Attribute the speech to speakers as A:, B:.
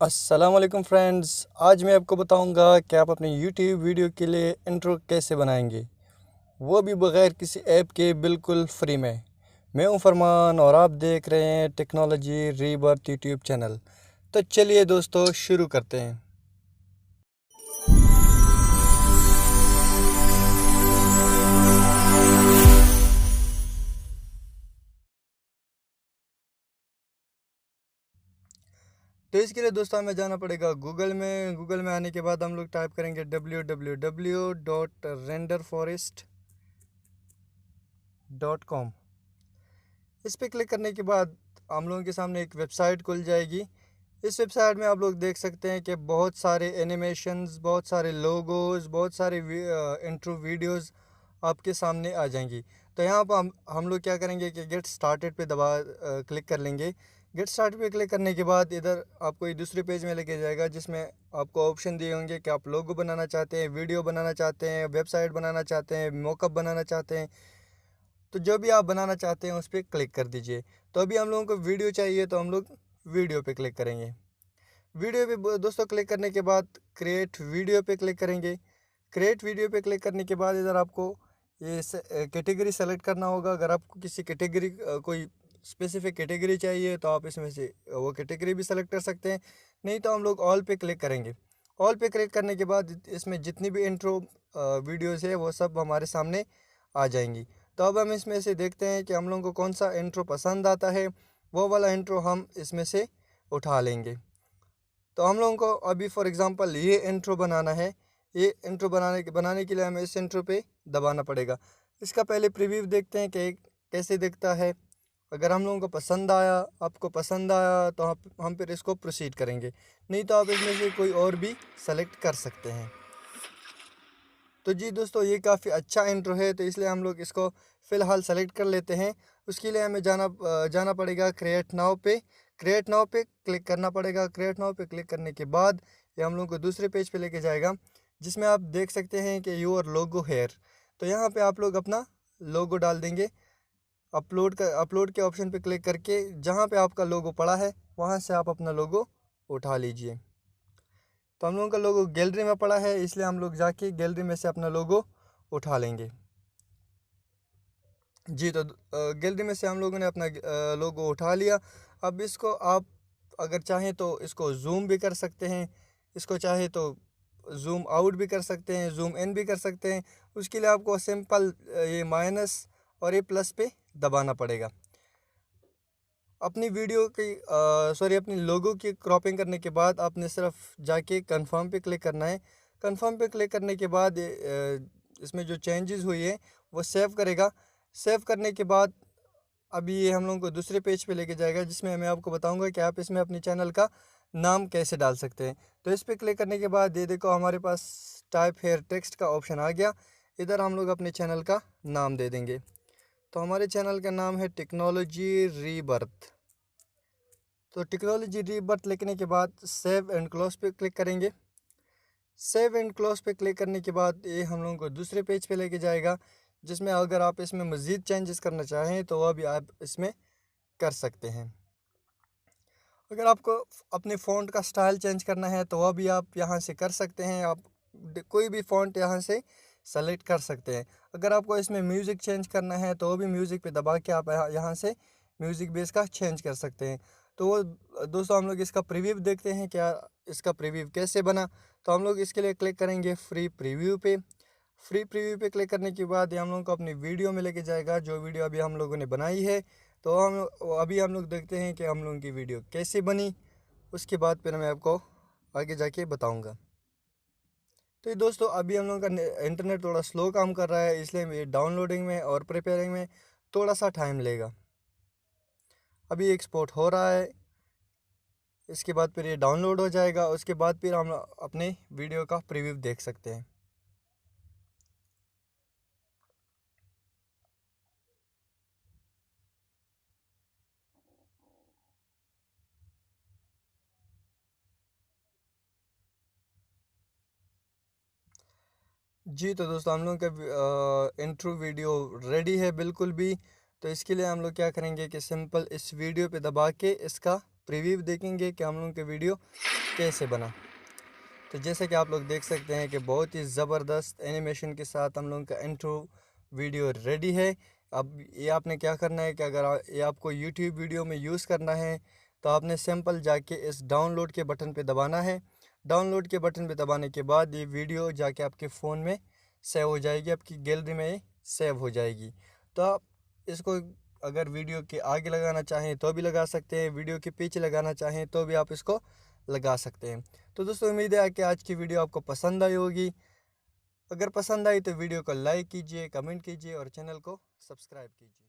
A: अस्सलाम वालेकुम फ्रेंड्स। आज मैं आपको बताऊंगा कि आप अपने यूट्यूब वीडियो के लिए इंट्रो कैसे बनाएंगे, वो भी बग़ैर किसी ऐप के, बिल्कुल फ्री में। मैं हूं फरमान और आप देख रहे हैं टेक्नोलॉजी रीबर्थ यूट्यूब चैनल। तो चलिए दोस्तों, शुरू करते हैं। तो इसके लिए दोस्तों हमें जाना पड़ेगा गूगल में आने के बाद हम लोग टाइप करेंगे www.renderforest.com। इस पर क्लिक करने के बाद हम लोगों के सामने एक वेबसाइट खुल जाएगी। इस वेबसाइट में आप लोग देख सकते हैं कि बहुत सारे एनिमेशंस, बहुत सारे लोगोज, बहुत सारे इंट्रो वीडियोस आपके सामने आ जाएंगी। तो यहाँ पर हम लोग क्या करेंगे कि गेट स्टार्टेड पे क्लिक कर लेंगे। गेट स्टार्ट पे क्लिक करने के बाद इधर आपको ये दूसरे पेज में लेके जाएगा, जिसमें आपको ऑप्शन दिए होंगे कि आप लोगो बनाना चाहते हैं, वीडियो बनाना चाहते हैं, वेबसाइट बनाना चाहते हैं, मॉकअप बनाना चाहते हैं। तो जो भी आप बनाना चाहते हैं उस पर क्लिक कर दीजिए। तो अभी हम लोगों को वीडियो चाहिए, तो हम लोग वीडियो पे क्लिक करेंगे। वीडियो पे दोस्तों क्लिक करने के बाद क्रिएट वीडियो पे क्लिक करेंगे। क्रिएट वीडियो पे क्लिक करने के बाद इधर आपको ये कैटेगरी सेलेक्ट करना होगा। अगर आपको किसी कैटेगरी कोई स्पेसिफिक कैटेगरी चाहिए तो आप इसमें से वो कैटेगरी भी सेलेक्ट कर सकते हैं, नहीं तो हम लोग ऑल पे क्लिक करेंगे। ऑल पे क्लिक करने के बाद इसमें जितनी भी इंट्रो वीडियोज़ है वो सब हमारे सामने आ जाएंगी। तो अब हम इसमें से देखते हैं कि हम लोगों को कौन सा इंट्रो पसंद आता है, वो वाला इंट्रो हम इसमें से उठा लेंगे। तो हम लोगों को अभी फॉर एग्ज़ाम्पल ये इंट्रो बनाना है। ये इंट्रो बनाने के लिए हमें इस इंट्रो पे दबाना पड़ेगा। इसका पहले प्रीव्यू देखते हैं कि कैसे दिखता है। अगर हम लोगों को पसंद आया, आपको पसंद आया, तो हम फिर इसको प्रोसीड करेंगे, नहीं तो आप इसमें से कोई और भी सेलेक्ट कर सकते हैं। तो जी दोस्तों, ये काफ़ी अच्छा इंट्रो है, तो इसलिए हम लोग इसको फ़िलहाल सेलेक्ट कर लेते हैं। उसके लिए हमें जाना पड़ेगा क्रिएट नाउ पे। क्रिएट नाउ पे क्लिक करना पड़ेगा। क्रिएट नाउ पे क्लिक करने के बाद ये हम लोग को दूसरे पेज पे लेके जाएगा, जिसमें आप देख सकते हैं कि योर लोगो हेयर। तो यहाँ पे आप लोग अपना लोगो डाल देंगे। अपलोड के ऑप्शन पे क्लिक करके जहाँ पे आपका लोगो पड़ा है वहाँ से आप अपना लोगो उठा लीजिए। तो हम लोगों का लोगो गैलरी में पड़ा है, इसलिए हम लोग जाके गैलरी में से अपना लोगो उठा लेंगे। जी, तो गैलरी में से हम लोगों ने अपना लोगो उठा लिया। अब इसको आप अगर चाहें तो इसको जूम भी कर सकते हैं, इसको चाहे तो जूम आउट भी कर सकते हैं, जूम इन भी कर सकते हैं। उसके लिए आपको सिंपल ये माइनस और ये प्लस पे दबाना पड़ेगा। अपनी वीडियो की अपनी लोगो की क्रॉपिंग करने के बाद आपने सिर्फ जाके कंफर्म पे क्लिक करना है। कंफर्म पे क्लिक करने के बाद इसमें जो चेंजेस हुई है वो सेव करेगा। सेव करने के बाद अभी ये हम लोगों को दूसरे पेज पे लेके जाएगा, जिसमें मैं आपको बताऊंगा कि आप इसमें अपने चैनल का नाम कैसे डाल सकते हैं। तो इस पर क्लिक करने के बाद ये देखो हमारे पास टाइप हेयर टेक्स्ट का ऑप्शन आ गया। इधर हम लोग अपने चैनल का नाम दे देंगे। तो हमारे चैनल का नाम है टेक्नोलॉजी रीबर्थ। तो टेक्नोलॉजी रीबर्थ लिखने के बाद सेव एंड क्लोज पे क्लिक करेंगे। सेव एंड क्लोज पे क्लिक करने के बाद ये हम लोगों को दूसरे पेज पे लेके जाएगा, जिसमें अगर आप इसमें मज़ीद चेंजेस करना चाहें तो वह भी आप इसमें कर सकते हैं। अगर आपको अपने फ़ॉन्ट का स्टाइल चेंज करना है तो वह भी आप यहाँ से कर सकते हैं। आप कोई भी फ़ॉन्ट यहाँ से सेलेक्ट कर सकते हैं। अगर आपको इसमें म्यूज़िक चेंज करना है तो वो भी म्यूज़िक पे दबा के आप यहाँ से म्यूज़िक बेस का चेंज कर सकते हैं। तो वो दोस्तों, हम लोग इसका प्रीव्यू देखते हैं क्या इसका प्रीव्यू कैसे बना। तो हम लोग इसके लिए क्लिक करेंगे फ्री प्रीव्यू पे। फ्री प्रीव्यू पे क्लिक करने के बाद ये हम लोग को अपनी वीडियो में लेके जाएगा, जो वीडियो अभी हम लोगों ने बनाई है। तो अभी हम लोग देखते हैं कि हम लोगों की वीडियो कैसे बनी। उसके बाद फिर मैं आपको आगे जाके बताऊंगा। तो ये दोस्तों, अभी हम लोगों का इंटरनेट थोड़ा स्लो काम कर रहा है, इसलिए ये डाउनलोडिंग में और प्रिपेयरिंग में थोड़ा सा टाइम लेगा। अभी एक्सपोर्ट हो रहा है, इसके बाद फिर ये डाउनलोड हो जाएगा। उसके बाद फिर हम अपने वीडियो का प्रीव्यू देख सकते हैं। जी, तो दोस्तों, हम लोग का इंट्रो वीडियो रेडी है बिल्कुल भी। तो इसके लिए हम लोग क्या करेंगे कि सिंपल इस वीडियो पे दबा के इसका प्रीव्यू देखेंगे कि हम लोग की वीडियो कैसे बना। तो जैसे कि आप लोग देख सकते हैं कि बहुत ही ज़बरदस्त एनिमेशन के साथ हम लोगों का इंट्रो वीडियो रेडी है। अब ये आपने क्या करना है कि अगर ये आपको यूट्यूब वीडियो में यूज़ करना है तो आपने सिंपल जाके इस डाउनलोड के बटन पे दबाना है। डाउनलोड के बटन पे दबाने के बाद ये वीडियो जाके आपके फ़ोन में सेव हो जाएगी, आपकी गैलरी में सेव हो जाएगी। तो आप इसको अगर वीडियो के आगे लगाना चाहें तो भी लगा सकते हैं, वीडियो के पीछे लगाना चाहें तो भी आप इसको लगा सकते हैं। तो दोस्तों उम्मीद है कि आज की वीडियो आपको पसंद आई होगी। अगर पसंद आई तो वीडियो को लाइक कीजिए, कमेंट कीजिए और चैनल को सब्सक्राइब कीजिए।